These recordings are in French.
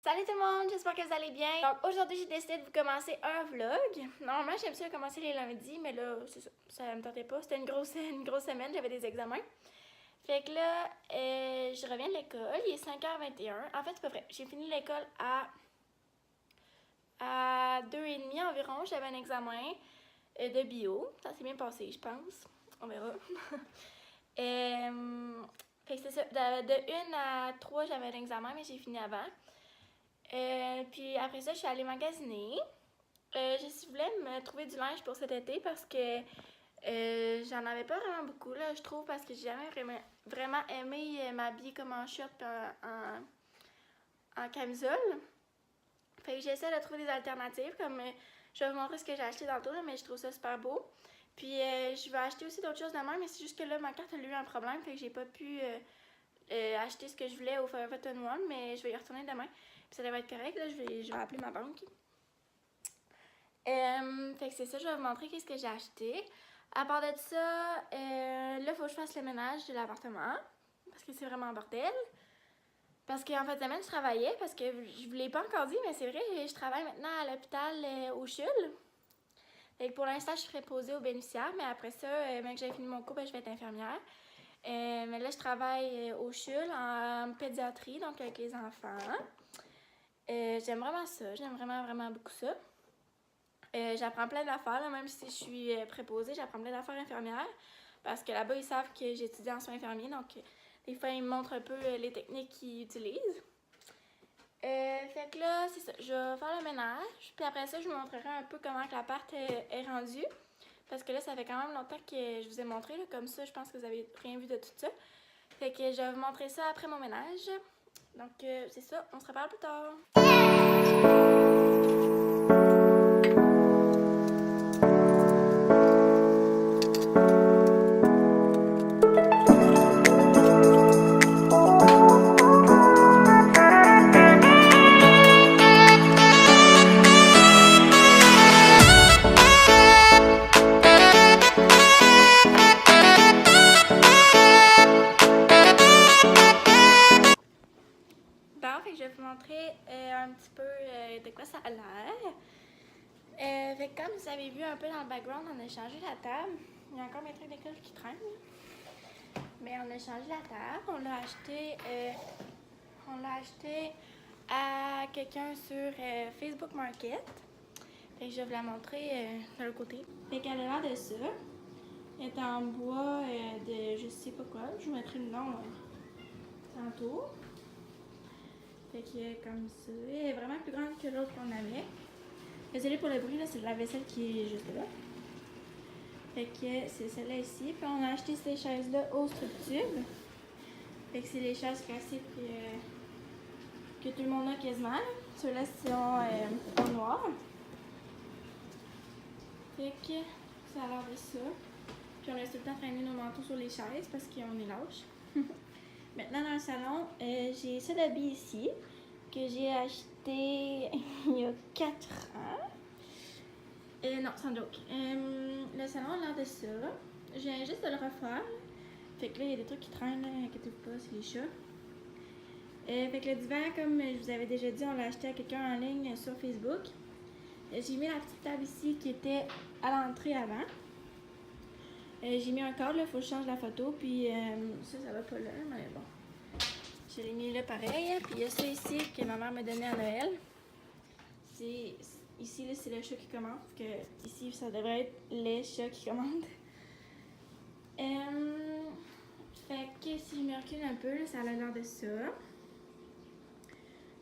Salut tout le monde, j'espère que vous allez bien. Donc aujourd'hui j'ai décidé de vous commencer un vlog. Normalement j'aime ça commencer les lundis, mais là ça me tentait pas. C'était une grosse semaine, j'avais des examens. Fait que là, je reviens de l'école, il est 5h21. En fait c'est pas vrai, j'ai fini l'école à 2h30 environ. J'avais un examen de bio. Ça s'est bien passé je pense, on verra. Fait que c'est ça, de 1 à 3 j'avais un examen mais j'ai fini avant. Puis après ça, je suis allée magasiner. Je voulais me trouver du linge pour cet été parce que j'en avais pas vraiment beaucoup, là, je trouve, parce que j'ai jamais vraiment aimé m'habiller comme en short et en camisole. Fait que j'essaie de trouver des alternatives, comme je vais vous montrer ce que j'ai acheté tantôt, là, mais je trouve ça super beau. Puis je vais acheter aussi d'autres choses de même, mais c'est juste que là, ma carte a eu un problème, fait que j'ai pas pu acheter ce que je voulais au Forever 21, mais je vais y retourner demain. Puis ça devrait être correct, là, je vais appeler ma banque. Fait que c'est ça, je vais vous montrer qu'est-ce que j'ai acheté. À part de ça, là, il faut que je fasse le ménage de l'appartement, parce que c'est vraiment un bordel. Parce qu'en fait, semaine, je travaillais, parce que je vous l'ai pas encore dit, mais c'est vrai, je travaille maintenant à l'hôpital au CHUL. Fait que pour l'instant, je serai posée aux bénéficiaires, mais après ça, même que j'ai fini mon cours, ben, je vais être infirmière. Mais là, je travaille au CHUL en pédiatrie, donc avec les enfants. J'aime vraiment ça, j'aime vraiment beaucoup ça. J'apprends plein d'affaires, même si je suis préposée, j'apprends plein d'affaires infirmières. Parce que là-bas, ils savent que j'étudie en soins infirmiers, donc des fois, ils me montrent un peu les techniques qu'ils utilisent. Fait que là, c'est ça, je vais faire le ménage, puis après ça, je vous montrerai un peu comment que l'appart est rendu. Parce que là, ça fait quand même longtemps que je vous ai montré, là, comme ça, je pense que vous avez rien vu de tout ça. Fait que je vais vous montrer ça après mon ménage. Donc, c'est ça, on se reparle plus tard. Je vais vous montrer un petit peu de quoi ça a l'air. Fait que comme vous avez vu un peu dans le background, on a changé la table. Il y a encore mes trucs d'école qui traînent. Mais on a changé la table. On l'a acheté à quelqu'un sur Facebook Market. Fait que je vais vous la montrer de l'autre côté. Fait qu'elle a l'air de ça. Elle est en bois de je sais pas quoi. Je vous mettrai le nom tantôt. Fait qu'il est comme ça. Elle est vraiment plus grande que l'autre qu'on avait. Désolée pour le bruit, là, c'est la vaisselle qui est juste là. Fait que c'est celle-là ici. Puis on a acheté ces chaises-là au Structube. Fait que c'est les chaises classiques que tout le monde a quasiment. Ceux-là sont en noir. Fait que ça a l'air de ça. Puis on laisse tout le temps traîner nos manteaux sur les chaises parce qu'on est lâche. Maintenant dans le salon, j'ai ça d'habits ici que j'ai acheté il y a 4 ans. Non, sans joke. Le salon a l'air de ça. Je viens juste de le refaire. Fait que là, il y a des trucs qui traînent, inquiétez-vous pas, c'est les chats. Fait que le divan, comme je vous avais déjà dit, on l'a acheté à quelqu'un en ligne sur Facebook. J'ai mis la petite table ici qui était à l'entrée avant. J'ai mis un cadre, il faut que je change la photo, puis ça va pas là, mais bon. Je l'ai mis là pareil. Puis il y a ça ici que ma mère m'a donné à Noël. Ici, là, c'est le chat qui commande. Que ici, ça devrait être les chats qui commandent. Fait que si je me recule un peu, là, ça a l'air de ça.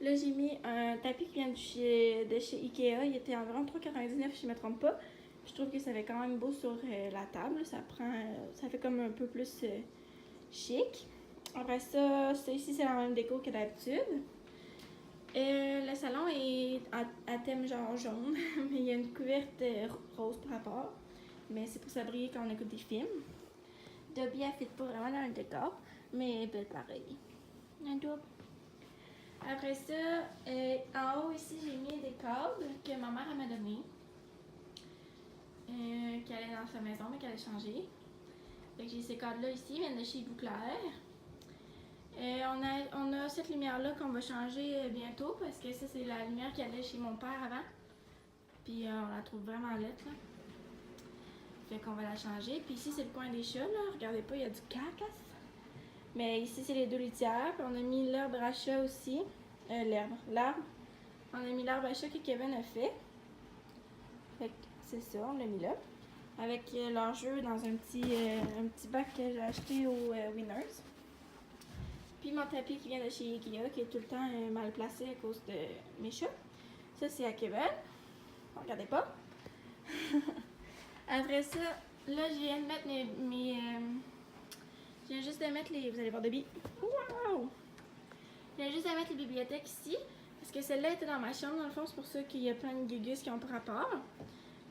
Là, j'ai mis un tapis qui vient de chez Ikea. Il était environ 3,99 si je me trompe pas. Je trouve que ça fait quand même beau sur la table. Ça fait comme un peu plus chic. Après ça ici, c'est la même déco que d'habitude. Le salon est à thème genre jaune, mais il y a une couverte rose par rapport. Mais c'est pour s'abriter quand on écoute des films. Dobby, elle ne fit pas vraiment dans le décor, mais elle est belle pareil. Un double. Après ça, en haut ici, j'ai mis des câbles que ma mère m'a donné. Qu'elle est dans sa maison, mais qu'elle a changé. Fait que j'ai ces câbles-là ici, ils viennent de chez Bouclair. On a cette lumière-là qu'on va changer bientôt parce que ça, c'est la lumière qui allait chez mon père avant. Puis on la trouve vraiment laide, là. Fait qu'on va la changer. Puis ici, c'est le coin des chats, là. Regardez pas, il y a du cacasse. Mais ici, c'est les 2 litières. Puis on a mis l'herbe à chat aussi. L'arbre. On a mis l'arbre à chat que Kevin a fait. Fait que c'est ça, on l'a mis là. Avec leur jeu dans un petit bac que j'ai acheté au Winners. Puis mon tapis qui vient de chez Ikea, qui est tout le temps mal placé à cause de mes chats. Ça, c'est à Kevin. Regardez pas. Après ça, là, je viens de mettre je viens juste de mettre les... Vous allez voir de billes. Wow! Je viens juste de mettre les bibliothèques ici. Parce que celle-là était dans ma chambre, dans le fond. C'est pour ça qu'il y a plein de gugus qui ont pas rapport.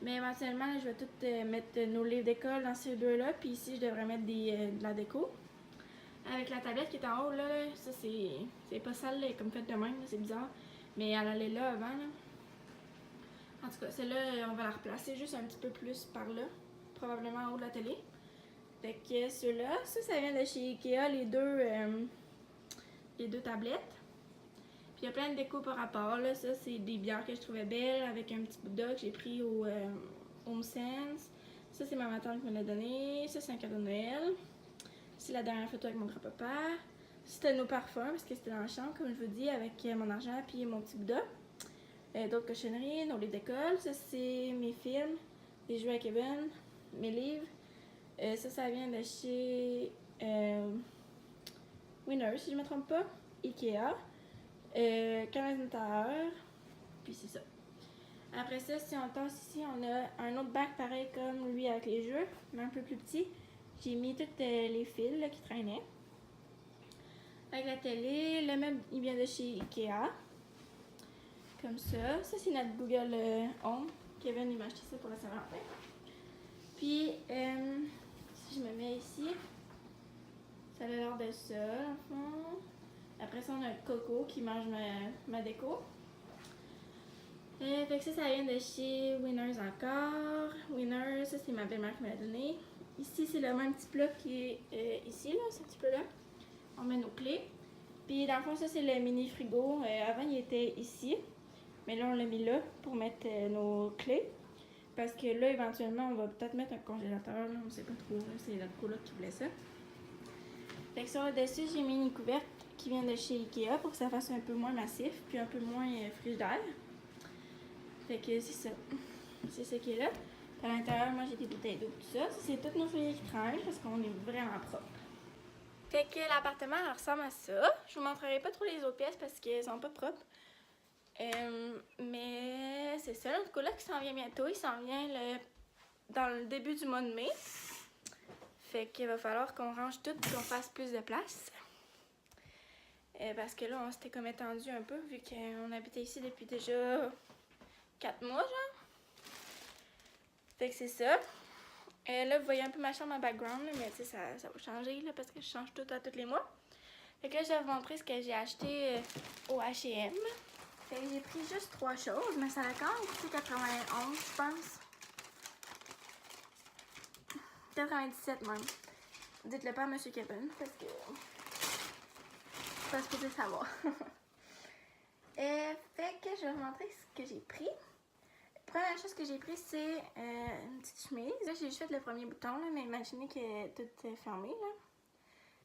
Mais éventuellement, je vais tout mettre nos livres d'école dans ces deux-là. Puis ici, je devrais mettre de la déco. Avec la tablette qui est en haut, là, ça c'est pas sale, là, comme fait de même, c'est bizarre. Mais elle allait là avant, là. En tout cas, celle-là, on va la replacer juste un petit peu plus par là. Probablement en haut de la télé. Fait que ceux-là, ça vient de chez Ikea, les deux tablettes. Puis il y a plein de déco par rapport, là. Ça, c'est des bières que je trouvais belles avec un petit Bouddha que j'ai pris au Home Sense. Ça, c'est ma tante qui me l'a donné. Ça, c'est un cadeau de Noël. C'est la dernière photo avec mon grand-papa. C'était nos parfums, parce que c'était dans la chambre, comme je vous dis, avec mon argent puis mon petit Bouddha. D'autres cochonneries, nos livres d'école. Ça, c'est mes films, les jeux à Kevin, mes livres. Ça vient de chez Winners, si je ne me trompe pas. Ikea. Canadian Tire. Puis c'est ça. Après ça, si on passe ici, on a un autre bac pareil comme lui avec les jeux, mais un peu plus petit. J'ai mis toutes les fils là, qui traînaient. Avec la télé, le meuble il vient de chez Ikea. Comme ça. Ça c'est notre Google Home. Kevin il m'a acheté ça pour la Saint-Valentin. Puis si je me mets ici, ça a l'air de ça en fond. Après ça on a Coco qui mange ma déco. Fait que ça vient de chez Winners encore. Winners, ça c'est ma belle-mère qui m'a donné. Ici, c'est le même petit plat qui est ici, là, ce petit plat-là. On met nos clés. Puis, dans le fond, ça, c'est le mini frigo. Avant, il était ici. Mais là, on l'a mis là pour mettre nos clés. Parce que là, éventuellement, on va peut-être mettre un congélateur. Là, on sait pas trop. C'est la coloc qui voulait ça. Fait que sur le dessus, j'ai mis une couverte qui vient de chez Ikea pour que ça fasse un peu moins massif. Puis un peu moins frigidaire. Fait que c'est ça. C'est ce qui est là. À l'intérieur, moi j'ai des bouteilles d'eau, tout ça. C'est tous nos feuillets qui traînent parce qu'on est vraiment propre. Fait que l'appartement ressemble à ça. Je vous montrerai pas trop les autres pièces parce qu'elles sont pas propres. Mais c'est ça, notre coloc qui s'en vient bientôt. Il s'en vient dans le début du mois de mai. Fait qu'il va falloir qu'on range tout et qu'on fasse plus de place. Parce que là, on s'était comme étendu un peu vu qu'on habitait ici depuis déjà 4 mois, genre. Fait que c'est ça. Là, vous voyez un peu ma chambre en background, là, mais tu sais, ça va changer là, parce que je change tout à tous les mois. Fait que là, je vais vous montrer ce que j'ai acheté au H&M. Fait que j'ai pris juste 3 choses, mais ça a quand même coûté 91, je pense. 97 même. Dites-le pas à M. Kevin, parce que je suis pas supposée savoir. Fait que je vais vous montrer ce que j'ai pris. La première chose que j'ai pris, c'est une petite chemise. Là, j'ai juste fait le premier bouton, là, mais imaginez qu'elle est toute fermée. Là.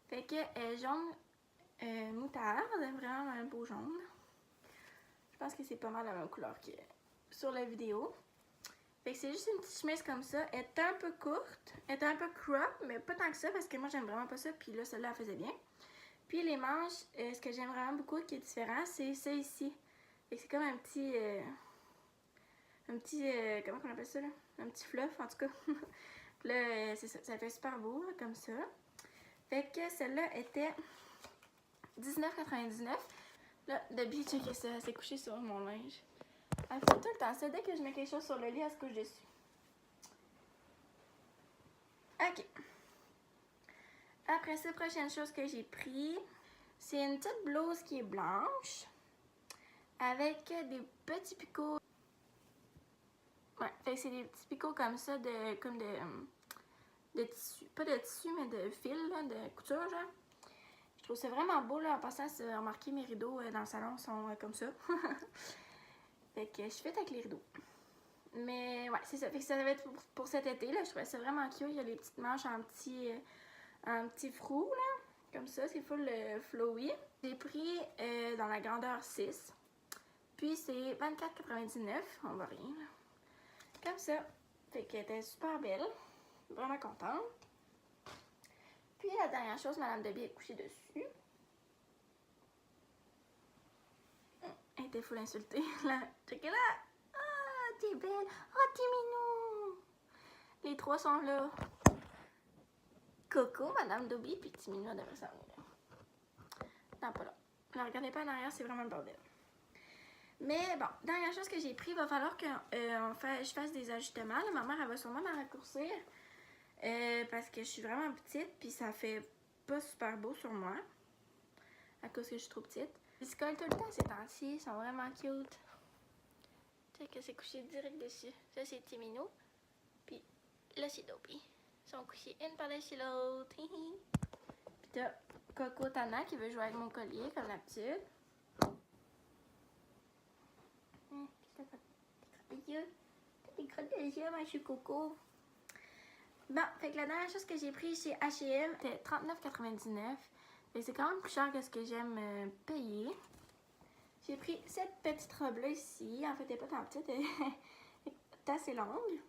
Fait que jaune moutarde, vraiment un beau jaune. Je pense que c'est pas mal la même couleur que sur la vidéo. Fait que c'est juste une petite chemise comme ça. Elle est un peu courte, elle est un peu crop, mais pas tant que ça parce que moi j'aime vraiment pas ça. Puis là, celle-là, elle faisait bien. Puis les manches, ce que j'aime vraiment beaucoup qui est différent, c'est ça ici. Fait que c'est comme un petit... comment on appelle ça là? Un petit fluff en tout cas. Là, c'est ça, ça fait super beau là, comme ça. Fait que celle-là était 19,99. Là, Debbie, checkez ça, elle s'est couchée sur mon linge. Elle fait tout le temps ça, dès que je mets quelque chose sur le lit, elle se couche dessus. Ok. Après ça, prochaine chose que j'ai pris, c'est une petite blouse qui est blanche avec des petits picots. Ouais, fait que c'est des petits picots comme ça, comme de tissu. Pas de tissu, mais de fil, là, de couture, genre. Je trouve ça vraiment beau, là. En passant, remarquez, mes rideaux dans le salon sont comme ça. Fait que je fais avec les rideaux. Mais ouais, c'est ça. Fait que ça va être pour cet été, là. Je trouvais ça vraiment cute. Il y a les petites manches en petit frou, là. Comme ça, c'est full flowy. J'ai pris dans la grandeur 6. Puis c'est 24,99. On voit rien, là. Comme ça. Fait qu'elle était super belle. Vraiment contente. Puis la dernière chose, Madame Debbie est couchée dessus. Elle était full insultée, là. Checkez là! Ah, t'es belle! Oh, t'es mignon! Les trois sont là. Coco, Madame Debbie, puis petit minou devrait s'en venir. Non, pas là. Ne regardez pas en arrière, c'est vraiment le bordel. Mais bon, dernière chose que j'ai pris, il va falloir que je fasse des ajustements. Là, ma mère, elle va sûrement m'en raccourcir. Parce que je suis vraiment petite, puis ça fait pas super beau sur moi. À cause que je suis trop petite. Ils se collent tout le temps ces temps-ci, ils sont vraiment cute. Tu sais que c'est couché direct dessus. Ça, c'est Timino. Puis là, c'est Dobby. Ils sont couchés une par-dessus l'autre. Puis t'as Coco Tana qui veut jouer avec mon collier, comme d'habitude. T'as des crottes de yeux, ma chou Coco. Bon, fait que la dernière chose que j'ai pris chez H&M, c'était 39,99. Fait que c'est quand même plus cher que ce que j'aime payer. J'ai pris cette petite robe-là ici. En fait, elle n'est pas tant petite, elle est assez longue.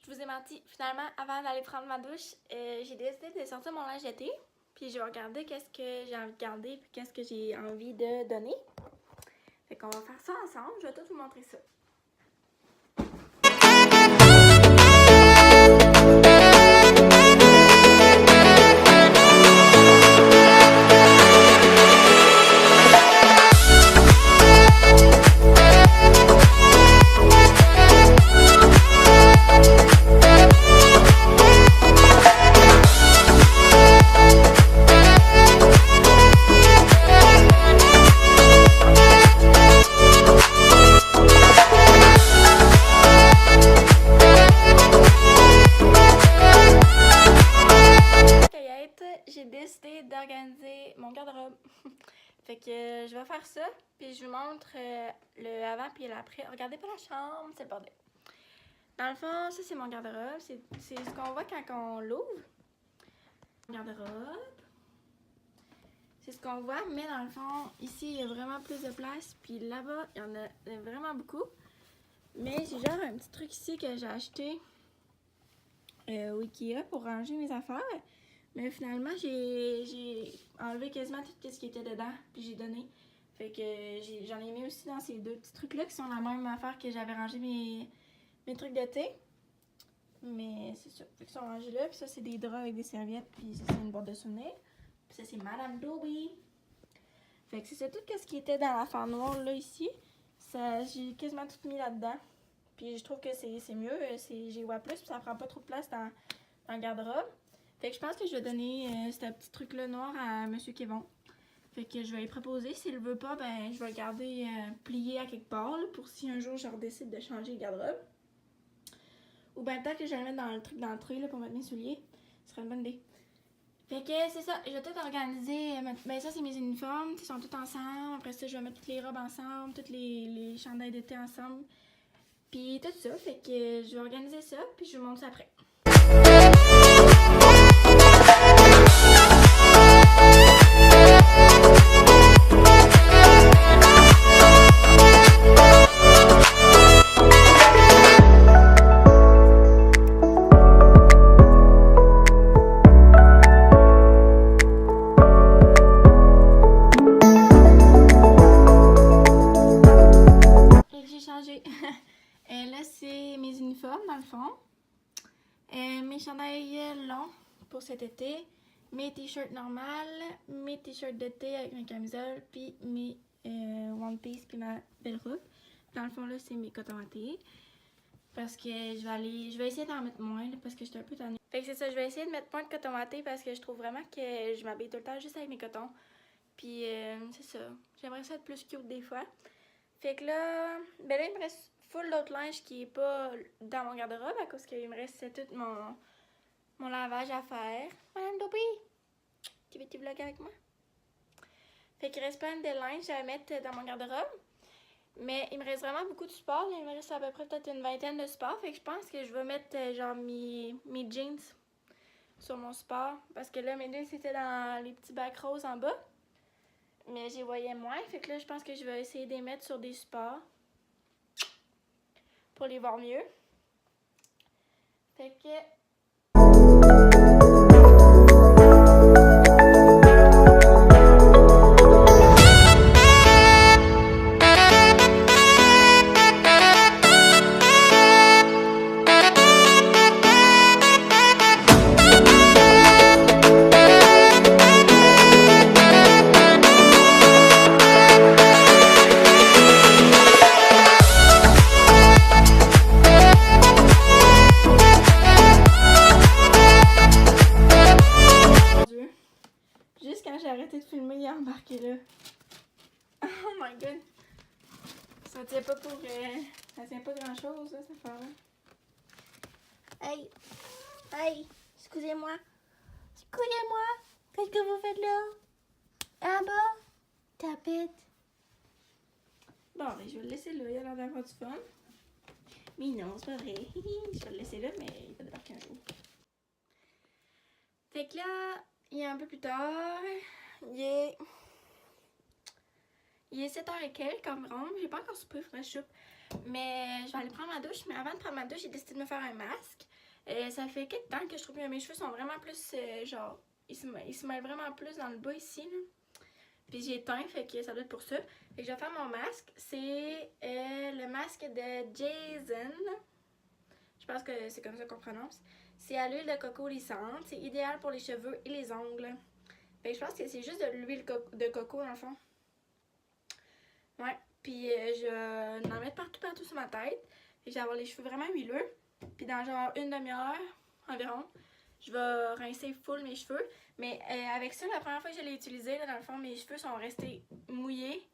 Je vous ai menti. Finalement, avant d'aller prendre ma douche, j'ai décidé de sortir mon linge d'été. Puis je vais regarder qu'est-ce que j'ai envie de garder puis qu'est-ce que j'ai envie de donner. Fait qu'on va faire ça ensemble. Je vais tout vous montrer ça. J'ai décidé d'organiser mon garde-robe. Fait que je vais faire ça, puis je vous montre le avant puis l'après. Regardez pas la chambre, c'est le bordel. Dans le fond, ça c'est mon garde-robe. C'est ce qu'on voit quand on l'ouvre. Garde-robe. C'est ce qu'on voit, mais dans le fond, ici, il y a vraiment plus de place. Puis là-bas, il y en a vraiment beaucoup. Mais j'ai genre un petit truc ici que j'ai acheté au Ikea pour ranger mes affaires. Mais finalement, j'ai enlevé quasiment tout ce qui était dedans, puis j'ai donné. Fait que j'en ai mis aussi dans ces deux petits trucs-là qui sont la même affaire que j'avais rangé mes trucs de thé. Mais c'est ça. Fait qu'ils sont rangés là, puis ça, c'est des draps avec des serviettes, puis ça, c'est une boîte de souvenirs. Puis ça, c'est Madame Dobby. Fait que c'est ça, tout ce qui était dans l'affaire noire, là, ici. J'ai quasiment tout mis là-dedans. Puis je trouve que c'est mieux, j'y vois plus, puis ça prend pas trop de place dans le garde-robe. Fait que je pense que je vais donner ce petit truc-là noir à Monsieur Kevon. Fait que je vais lui proposer. S'il le veut pas, ben je vais le garder plié à quelque part là, pour si un jour je décide de changer le garde-robe. Ou ben peut-être que je vais le mettre dans le truc d'entrée pour mettre mes souliers. Ce serait une bonne idée. Fait que c'est ça. Je vais tout organiser. Ben ça, c'est mes uniformes. Ils sont tous ensemble. Après ça, je vais mettre toutes les robes ensemble. Toutes les chandails d'été ensemble. Puis tout ça. Fait que je vais organiser ça. Puis je vous montre ça après. Là, c'est mes uniformes dans le fond. Mes chandails longs pour cet été. Mes t-shirts normales. Mes t-shirts d'été avec ma camisole. Puis mes One Piece puis ma belle robe. Dans le fond, là, c'est mes cotons wattés. Parce que je vais essayer d'en mettre moins là, parce que j'étais un peu tannée. Fait que c'est ça, je vais essayer de mettre moins de coton wattés parce que je trouve vraiment que je m'habille tout le temps juste avec mes cotons. Puis c'est ça. J'aimerais ça être plus cute des fois. Fait que là, ben là, il me reste full d'autres linge qui est pas dans mon garde-robe à cause qu'il me reste tout mon lavage à faire. Madame Dobby! Tu veux-tu vlogger avec moi? Fait qu'il reste plein de linge à mettre dans mon garde-robe. Mais il me reste vraiment beaucoup de sport. Il me reste à peu près peut-être une vingtaine de sports. Fait que je pense que je vais mettre genre mes jeans sur mon sport. Parce que là, mes jeans c'était dans les petits bacs roses en bas. Mais j'y voyais moins. Fait que là, je pense que je vais essayer de les mettre sur des sports. Pour les voir mieux. Fait que... Juste quand j'ai arrêté de filmer, il a embarqué là. Oh my god. Ça tient pas pour... ça tient pas grand chose, là, cette affaire-là. Hey! Hey! Excusez-moi! Excusez-moi! Qu'est-ce que vous faites là? En bas? Tapette! Bon, ben, je vais le laisser là, il a l'air d'avoir du fun. Mais non, c'est pas vrai. Je vais le laisser là, mais il va débarquer un jour. Fait que là, il est un peu plus tard. Il est 7h et quelques environ. J'ai pas encore soupé, il faudrait que je soupe. Mais je vais aller prendre ma douche. Mais avant de prendre ma douche, j'ai décidé de me faire un masque. Ça fait quelques temps que je trouve que mes cheveux sont vraiment plus genre... Ils se mêlent vraiment plus dans le bas ici, là. Puis j'ai teint, fait que ça doit être pour ça. Fait que je vais faire mon masque. C'est le masque de Jason. Je pense que c'est comme ça qu'on prononce. C'est à l'huile de coco lissante. C'est idéal pour les cheveux et les ongles. Fait que je pense que c'est juste de l'huile de coco dans le fond. Ouais. Puis je vais en mettre partout sur ma tête. Fait que je vais avoir les cheveux vraiment huileux. Puis dans genre une demi-heure environ, je vais rincer full mes cheveux. Mais avec ça, la première fois que je l'ai utilisé, là, dans le fond, mes cheveux sont restés mouillés.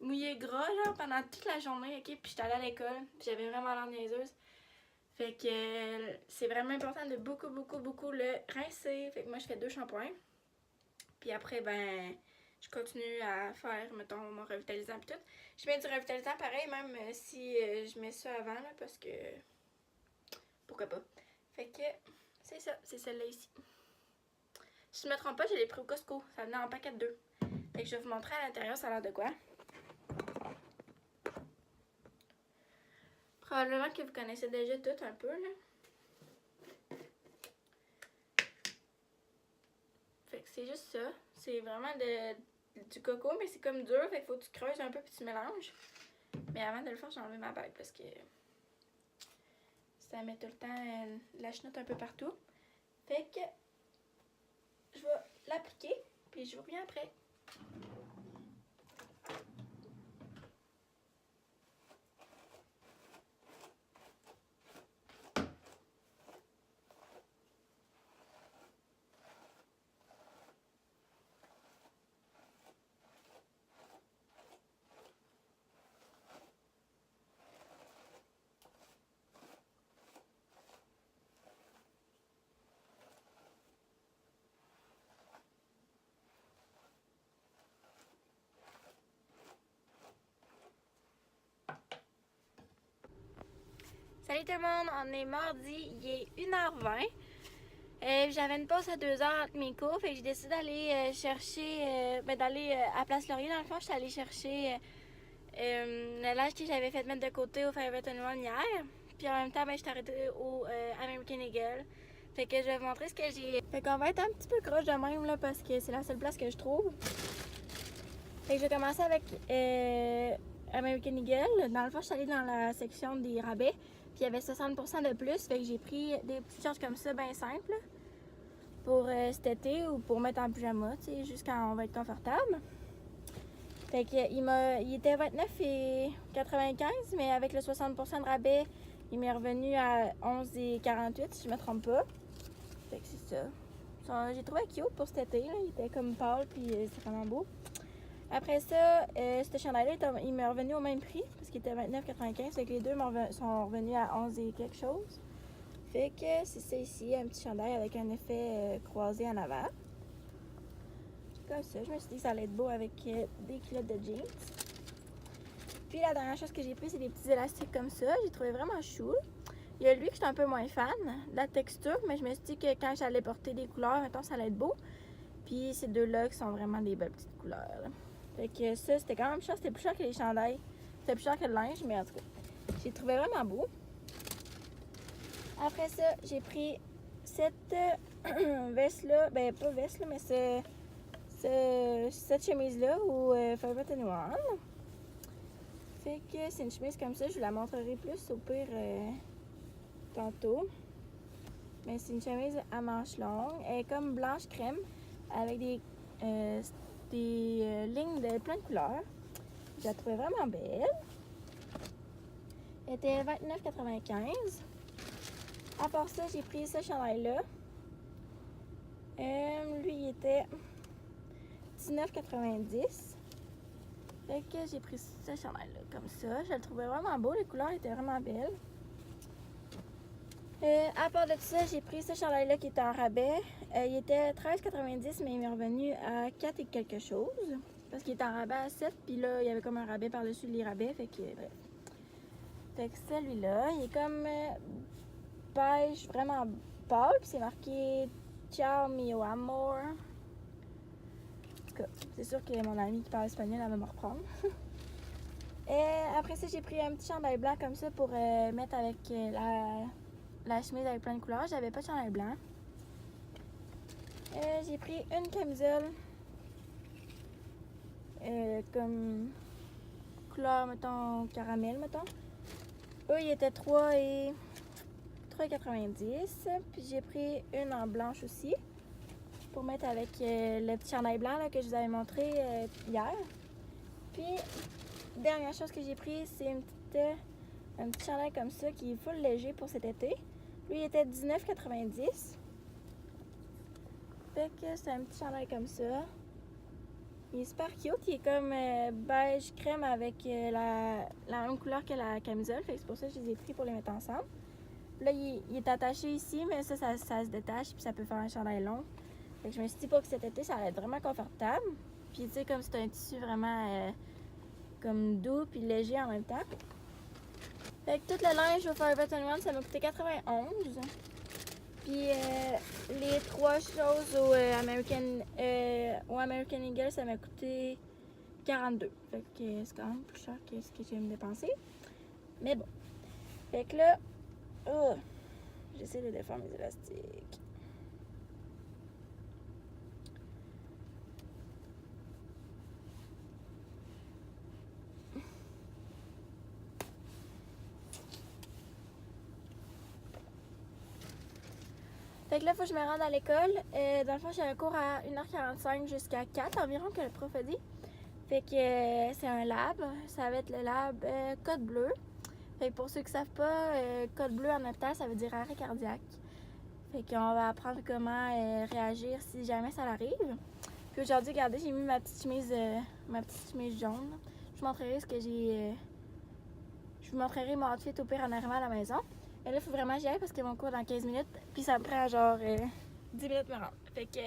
Mouillés gras, genre, pendant toute la journée, ok? Puis j'étais allée à l'école, puis j'avais vraiment l'air niaiseuse. Fait que c'est vraiment important de beaucoup le rincer. Fait que moi, je fais 2 shampoings. Puis après, ben, je continue à faire, mettons, mon revitalisant pis tout. Je mets du revitalisant pareil, même si je mets ça avant, là, parce que... Pourquoi pas? Fait que c'est ça, c'est celle-là ici. Si je me trompe pas, je l'ai pris au Costco. Ça venait en paquet de 2. Fait que je vais vous montrer à l'intérieur, ça a l'air de quoi. Probablement que vous connaissez déjà tout un peu, là. Fait que c'est juste ça. C'est vraiment du coco, mais c'est comme dur. Fait qu'il faut que tu creuses un peu puis tu mélanges. Mais avant de le faire, j'ai enlevé ma bague parce que ça met tout le temps la chenoute un peu partout. Fait que je vais l'appliquer puis je vous reviens après. Salut tout le monde, on est mardi, il est 1h20. J'avais une pause à 2h entre mes cours, fait que j'ai décidé d'aller chercher, d'aller à Place Laurier. Dans le fond, je suis allée chercher le linge que j'avais fait mettre de côté au Forever 21 hier. Puis en même temps, ben, je suis arrêtée au American Eagle. Fait que je vais vous montrer ce que j'ai. Fait qu'on va être un petit peu croche de même là, parce que c'est la seule place que je trouve. Fait que je vais commencer avec American Eagle. Dans le fond, je suis allée dans la section des rabais. Puis il y avait 60% de plus. Fait que j'ai pris des petites choses comme ça, bien simples. Pour cet été ou pour mettre en pyjama, tu sais, juste quand on va être confortable. Fait que il était 29,95, mais avec le 60% de rabais, il m'est revenu à 11,48 si je me trompe pas. Fait que c'est ça. J'ai trouvé cute pour cet été, là. Il était comme pâle, puis c'est vraiment beau. Après ça, ce chandail-là, il m'est revenu au même prix, parce qu'il était 29,95. Fait que les deux sont revenus à 11 et quelque chose. Fait que c'est ça ici, un petit chandail avec un effet croisé en avant. comme ça. Je me suis dit que ça allait être beau avec des culottes de jeans. Puis la dernière chose que j'ai pris, c'est des petits élastiques comme ça. J'ai trouvé vraiment chou. Il y a lui que je suis un peu moins fan de la texture, mais je me suis dit que quand j'allais porter des couleurs, mettons, ça allait être beau. Puis ces deux-là qui sont vraiment des belles petites couleurs. Là. Fait que ça, c'était quand même cher. C'était plus cher que les chandails. C'était plus cher que le linge, mais en tout cas, j'ai trouvé vraiment beau. Après ça, j'ai pris cette veste-là. Ben, pas veste, là, mais cette chemise-là au Forever 21. Fait que c'est une chemise comme ça. Je vous la montrerai plus au pire tantôt. Mais c'est une chemise à manches longues. Elle est comme blanche crème avec des lignes de plein de couleurs. Je la trouvais vraiment belle. Elle était $29,95. À part ça, j'ai pris ce chandail-là. Lui, il était $19,90. Fait que j'ai pris ce chandail-là comme ça. Je le trouvais vraiment beau. Les couleurs étaient vraiment belles. À part de ça, j'ai pris ce chandail-là qui était en rabais. Il était $13,90, mais il m'est revenu à 4 et quelque chose. Parce qu'il était en rabais à 7, puis là, il y avait comme un rabais par-dessus les rabais. Fait que, bref. Fait que celui-là, il est comme beige, vraiment pâle, puis c'est marqué Ciao mio amor. En tout cas, c'est sûr que mon amie qui parle espagnol, elle va me reprendre. Et après ça, j'ai pris un petit chandail blanc comme ça pour mettre avec la chemise avec plein de couleurs. J'avais pas de chandail blanc. J'ai pris une camisole comme couleur, mettons, caramel, mettons. Eux, ils étaient $3,90. Puis j'ai pris une en blanche aussi pour mettre avec le petit chandail blanc là, que je vous avais montré hier. Puis, dernière chose que j'ai pris, c'est un petit chandail comme ça qui est full léger pour cet été. Lui, il était $19,90. Fait que c'est un petit chandail comme ça. Il est super cute. Il est comme beige crème avec la même couleur que la camisole. Fait que c'est pour ça que je les ai pris pour les mettre ensemble. Là, il est attaché ici, mais ça se détache puis ça peut faire un chandail long. Fait que je me suis dit pour que cet été, ça allait être vraiment confortable. Puis tu sais, comme c'est un tissu vraiment comme doux puis léger en même temps. Fait que tout le linge au Forever 21, ça m'a coûté 91. Puis les trois choses au American Eagle, ça m'a coûté 42. Fait que c'est quand même plus cher que ce que j'ai me dépenser. Mais bon. Fait que là, j'essaie de défaire mes élastiques. Fait que là, il faut que je me rende à l'école. Dans le fond, j'ai un cours à 1h45 jusqu'à 4 environ que le prof a dit. Fait que c'est un lab. Ça va être le lab code bleu. Fait que pour ceux qui ne savent pas, code bleu en hôpital, ça veut dire arrêt cardiaque. Fait qu'on va apprendre comment réagir si jamais ça arrive. Puis aujourd'hui, regardez, j'ai mis ma petite chemise jaune. Je vous montrerai ce que j'ai... je vous montrerai mon outfit au pire en arrivant à la maison. Et là, il faut vraiment que j'y aille parce que mon cours dans 15 minutes. Puis ça me prend genre 10 minutes me rendre. Fait que...